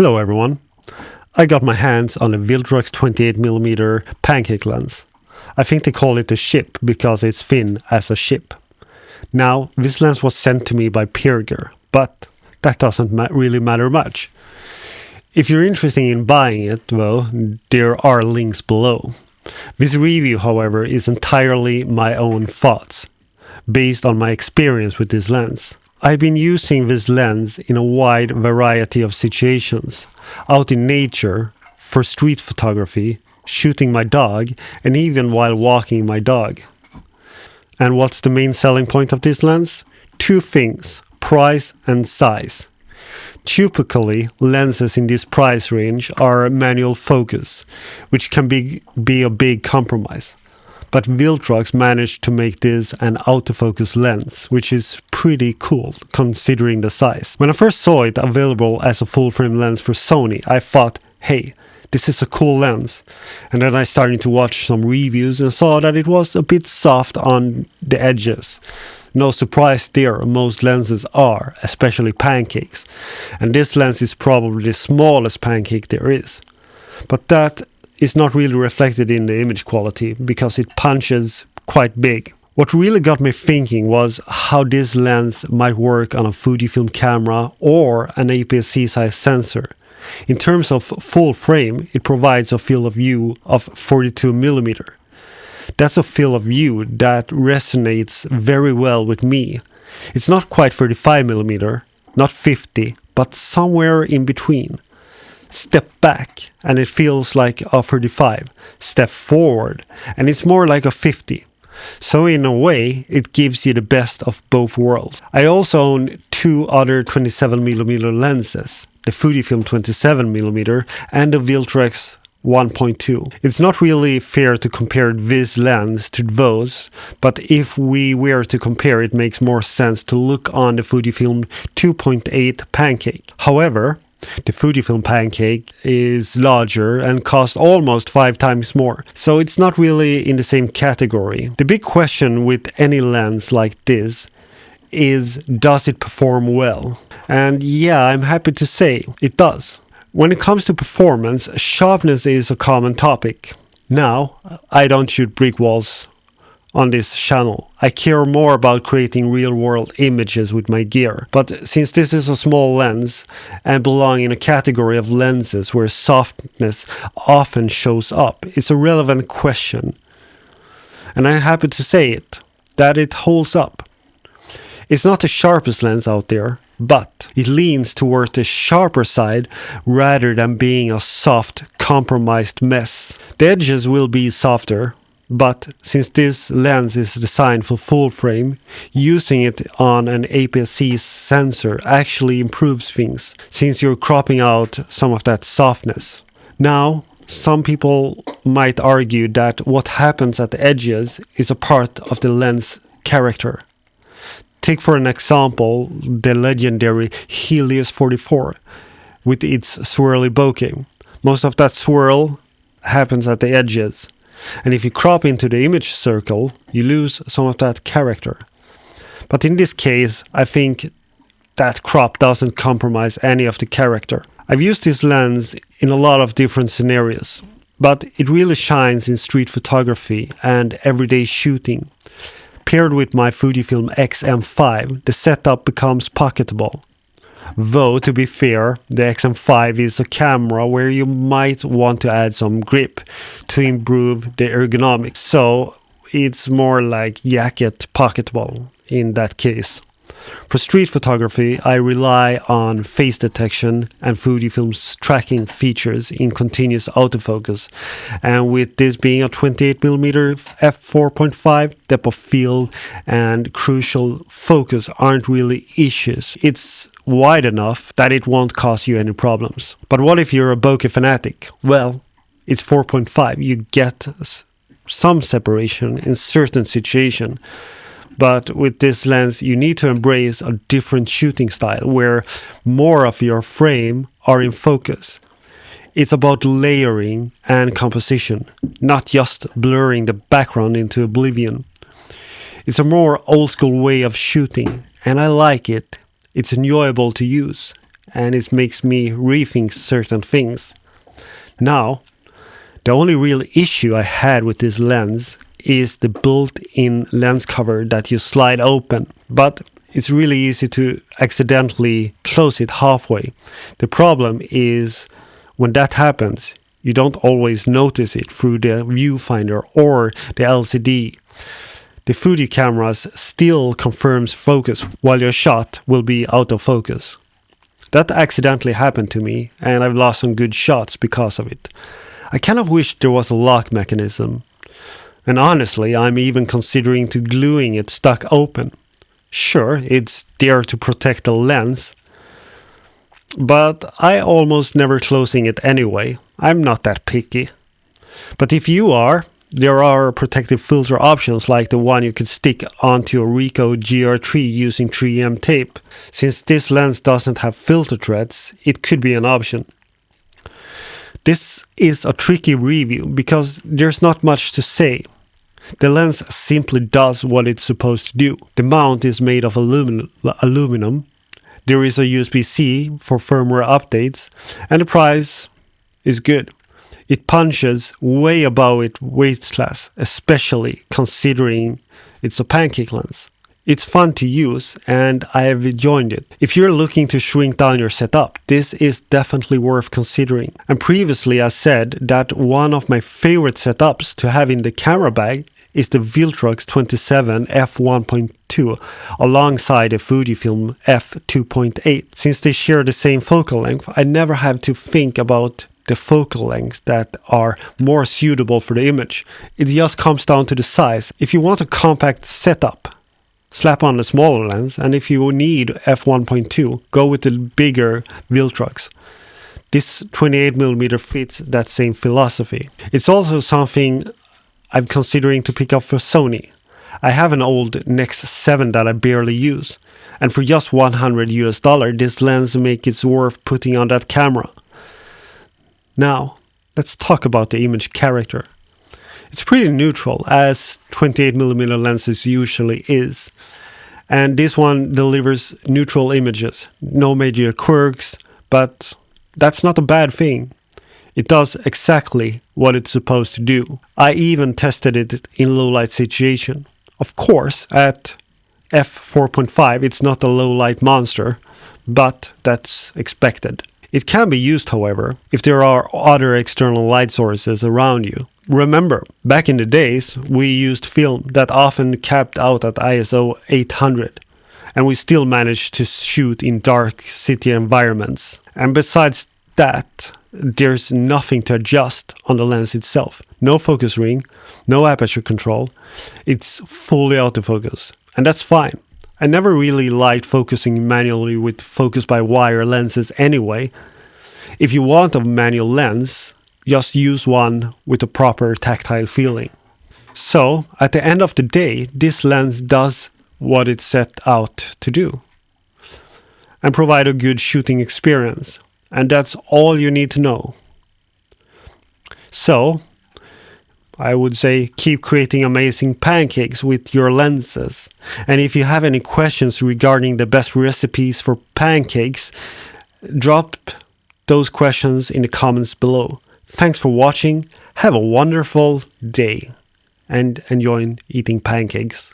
Hello everyone. I got my hands on a Viltrox 28mm Pancake lens. I think they call it a ship because it's thin as a ship. Now, this lens was sent to me by Peargear, but that doesn't really matter much. If you're interested in buying it, though, there are links below. This review, however, is entirely my own thoughts, based on my experience with this lens. I've been using this lens in a wide variety of situations, out in nature, for street photography, shooting my dog, and even while walking my dog. And what's the main selling point of this lens? Two things: price and size. Typically, lenses in this price range are manual focus, which can be a big compromise. But Viltrox managed to make this an autofocus lens, which is pretty cool considering the size. When I first saw it available as a full-frame lens for Sony, I thought, hey, this is a cool lens. And then I started to watch some reviews and saw that it was a bit soft on the edges. No surprise there, most lenses are, especially Pancakes. And this lens is probably the smallest Pancake there is. But that is not really reflected in the image quality because it punches quite big. What really got me thinking was how this lens might work on a Fujifilm camera or an APS-C size sensor. In terms of full frame, it provides a field of view of 42mm. That's a field of view that resonates very well with me. It's not quite 35mm, not 50, but somewhere in between. Step back and it feels like a 35. Step forward and it's more like a 50. So in a way, it gives you the best of both worlds. I also own two other 27mm lenses, the Fujifilm 27mm and the Viltrox 1.2. It's not really fair to compare this lens to those, but if we were to compare, it makes more sense to look on the Fujifilm 2.8 Pancake. However, the Fujifilm Pancake is larger and costs almost 5 times more, so it's not really in the same category. The big question with any lens like this is, does it perform well? And yeah, I'm happy to say it does. When it comes to performance, sharpness is a common topic. Now, I don't shoot brick walls on this channel. I care more about creating real-world images with my gear. But since this is a small lens and belong in a category of lenses where softness often shows up, it's a relevant question. And I'm happy to say that it holds up. It's not the sharpest lens out there, but it leans towards the sharper side rather than being a soft, compromised mess. The edges will be softer, but since this lens is designed for full frame, using it on an APS-C sensor actually improves things, since you're cropping out some of that softness. Now, some people might argue that what happens at the edges is a part of the lens character. Take for an example the legendary Helios 44 with its swirly bokeh. Most of that swirl happens at the edges. And if you crop into the image circle, you lose some of that character. But in this case, I think that crop doesn't compromise any of the character. I've used this lens in a lot of different scenarios, but it really shines in street photography and everyday shooting. Paired with my Fujifilm X-M5, the setup becomes pocketable. Though, to be fair, the X-M5 is a camera where you might want to add some grip to improve the ergonomics. So it's more like jacket pocketable in that case. For street photography, I rely on face detection and Fujifilm's tracking features in continuous autofocus. And with this being a 28mm f4.5, depth of field and crucial focus aren't really issues. It's wide enough that it won't cause you any problems. But what if you're a bokeh fanatic? Well, it's 4.5. You get some separation in certain situations. But with this lens, you need to embrace a different shooting style where more of your frame are in focus. It's about layering and composition, not just blurring the background into oblivion. It's a more old school way of shooting, and I like it. It's enjoyable to use, and it makes me rethink certain things. Now, the only real issue I had with this lens is the built-in lens cover that you slide open, but it's really easy to accidentally close it halfway. The problem is when that happens, you don't always notice it through the viewfinder or the LCD. The Fuji cameras still confirms focus while your shot will be out of focus. That accidentally happened to me, and I've lost some good shots because of it. I kind of wish there was a lock mechanism. And honestly, I'm even considering to gluing it stuck open. Sure, it's there to protect the lens, but I almost never closing it anyway. I'm not that picky. But if you are, there are protective filter options like the one you could stick onto a Ricoh GR3 using 3M tape. Since this lens doesn't have filter threads, it could be an option. This is a tricky review because there's not much to say. The lens simply does what it's supposed to do. The mount is made of aluminum. There is a USB-C for firmware updates, and the price is good. It punches way above its weight class, especially considering it's a Pancake lens. It's fun to use, and I have enjoyed it. If you're looking to shrink down your setup, this is definitely worth considering. And previously I said that one of my favorite setups to have in the camera bag is the Viltrox 27mm f1.2 alongside the Fujifilm f2.8. Since they share the same focal length, I never have to think about the focal lengths that are more suitable for the image. It just comes down to the size. If you want a compact setup, slap on a smaller lens, and if you need f1.2, go with the bigger Viltrox. This 28mm fits that same philosophy. It's also something I'm considering to pick up for Sony. I have an old Nex 7 that I barely use, and for just $100, this lens makes it worth putting on that camera. Now, let's talk about the image character. It's pretty neutral, as 28mm lenses usually is. And this one delivers neutral images, no major quirks, but that's not a bad thing. It does exactly what it's supposed to do. I even tested it in low light situation. Of course, at f4.5 it's not a low light monster, but that's expected. It can be used, however, if there are other external light sources around you. Remember, back in the days, we used film that often capped out at ISO 800, and we still managed to shoot in dark city environments. And besides that, there's nothing to adjust on the lens itself. No focus ring, no aperture control. It's fully autofocus, and that's fine. I never really liked focusing manually with focus-by-wire lenses anyway. If you want a manual lens, just use one with a proper tactile feeling. So, at the end of the day, this lens does what it set out to do and provide a good shooting experience. And that's all you need to know. So, I would say keep creating amazing pancakes with your lenses. And if you have any questions regarding the best recipes for pancakes, drop those questions in the comments below. Thanks for watching. Have a wonderful day and enjoy eating pancakes.